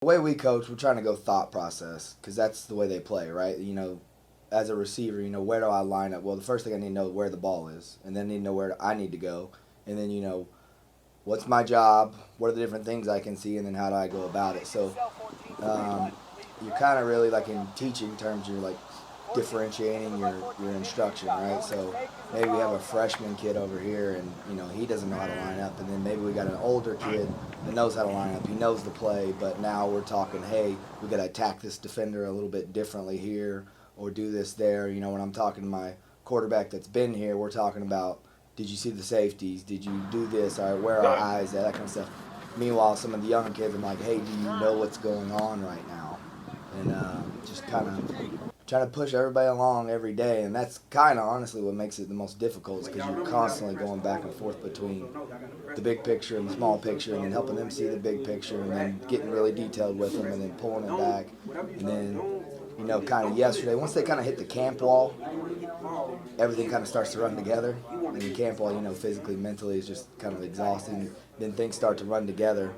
The way we coach, we're trying to go thought process because that's the way they play, right? As a receiver, where do I line up? Well, the first thing I need to know is where the ball is, and then I need to know where I need to go, and then what's my job, what are the different things I can see, and then how do I go about it. So you're kind of really like in teaching terms, you're like differentiating your instruction, right? So maybe we have a freshman kid over here, and he doesn't know how to line up, and then maybe we got an older kid that knows how to line up. He knows the play, but now we're talking, hey, we got to attack this defender a little bit differently here, or do this there. When I'm talking to my quarterback that's been here, we're talking about, did you see the safeties? Did you do this? All right, where are our eyes at? That kind of stuff. Meanwhile, some of the younger kids, I'm like, hey, do you know what's going on right now? And just kind of trying to push everybody along every day, and that's kind of honestly what makes it the most difficult, is because you're constantly going back and forth between the big picture and the small picture, and then helping them see the big picture, and then getting really detailed with them, and then pulling it back, and then kind of yesterday, once they kind of hit the camp wall, everything kind of starts to run together, and the camp wall, physically, mentally is just kind of exhausting. Then things start to run together,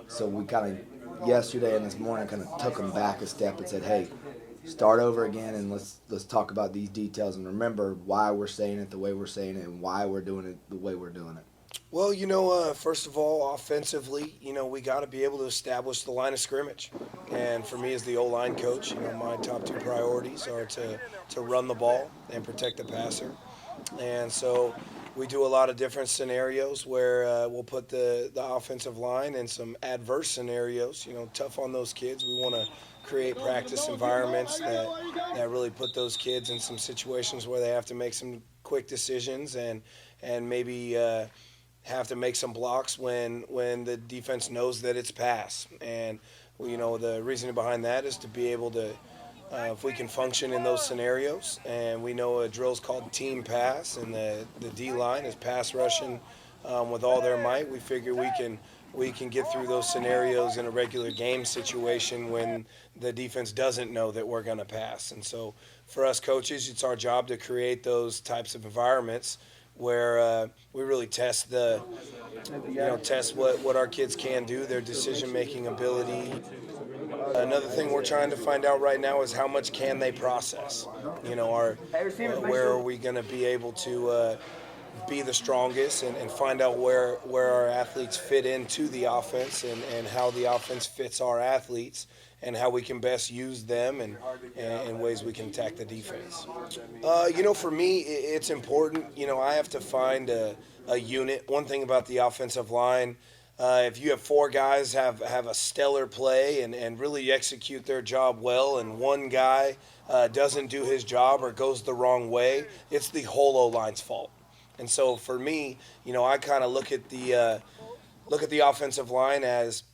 so we kind of yesterday and this morning kind of took them back a step and said, hey, start over again, and let's talk about these details and remember why we're saying it the way we're saying it and why we're doing it the way we're doing it. Well, first of all, offensively, we got to be able to establish the line of scrimmage. And for me, as the O-line coach, my top two priorities are to run the ball and protect the passer. And so we do a lot of different scenarios where we'll put the offensive line in some adverse scenarios, tough on those kids. We want to create practice environments that really put those kids in some situations where they have to make some quick decisions and maybe have to make some blocks when the defense knows that it's pass. And the reasoning behind that is to be able to, if we can function in those scenarios, and we know a drill is called team pass, and the D line is pass rushing with all their might, we figure we can get through those scenarios in a regular game situation when the defense doesn't know that we're going to pass. And so for us coaches, it's our job to create those types of environments where we really test test what our kids can do, their decision-making ability. Another thing we're trying to find out right now is how much can they process. Where are we going to be able to be the strongest and find out where our athletes fit into the offense and how the offense fits our athletes and how we can best use them and ways we can attack the defense. For me, it's important. I have to find a unit. One thing about the offensive line, if you have four guys have a stellar play and really execute their job well, and one guy doesn't do his job or goes the wrong way, it's the whole O-line's fault. And so for me, I kind of look at the offensive line as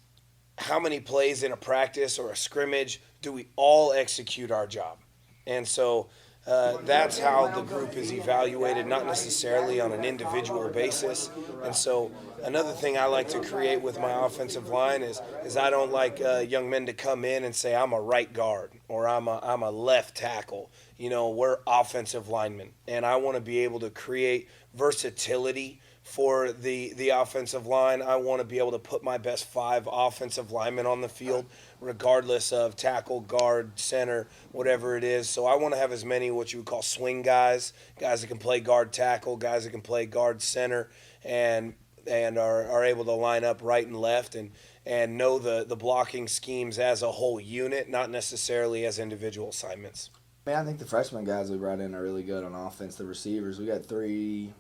how many plays in a practice or a scrimmage do we all execute our job. And so that's how the group is evaluated, not necessarily on an individual basis. And so another thing I like to create with my offensive line is I don't like young men to come in and say, I'm a right guard or I'm a left tackle. We're offensive linemen. And I want to be able to create versatility for the offensive line. I want to be able to put my best 5 offensive linemen on the field, regardless of tackle, guard, center, whatever it is. So I want to have as many what you would call swing guys that can play guard tackle, guys that can play guard center, and are able to line up right and left and know the blocking schemes as a whole unit, not necessarily as individual assignments. Man, I think the freshman guys we brought in are really good on offense. The receivers, we got three,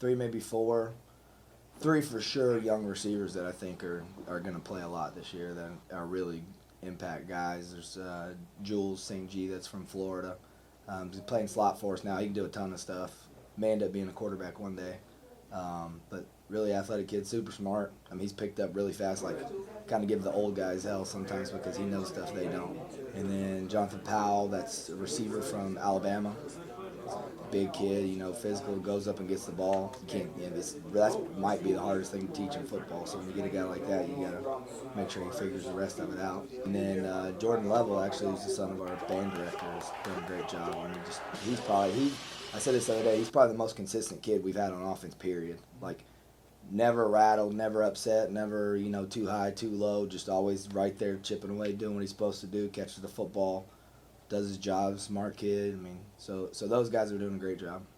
maybe 4, 3 for sure young receivers that I think are going to play a lot this year that are really impact guys. There's Jules St. G that's from Florida. He's playing slot for us now. He can do a ton of stuff. May end up being a quarterback one day. But really athletic kid, super smart. He's picked up really fast, like kind of give the old guys hell sometimes because he knows stuff they don't. And then Jonathan Powell, that's a receiver from Alabama. Big kid, physical, goes up and gets the ball. You can't, that might be the hardest thing to teach in football. So when you get a guy like that, you got to make sure he figures the rest of it out. And then Jordan Lovell, actually, who's the son of our band director, has done a great job. I said this the other day, he's probably the most consistent kid we've had on offense, period. Like, never rattled, never upset, never, too high, too low, just always right there chipping away, doing what he's supposed to do, catches the football, does his job, smart kid. I mean, so those guys are doing a great job.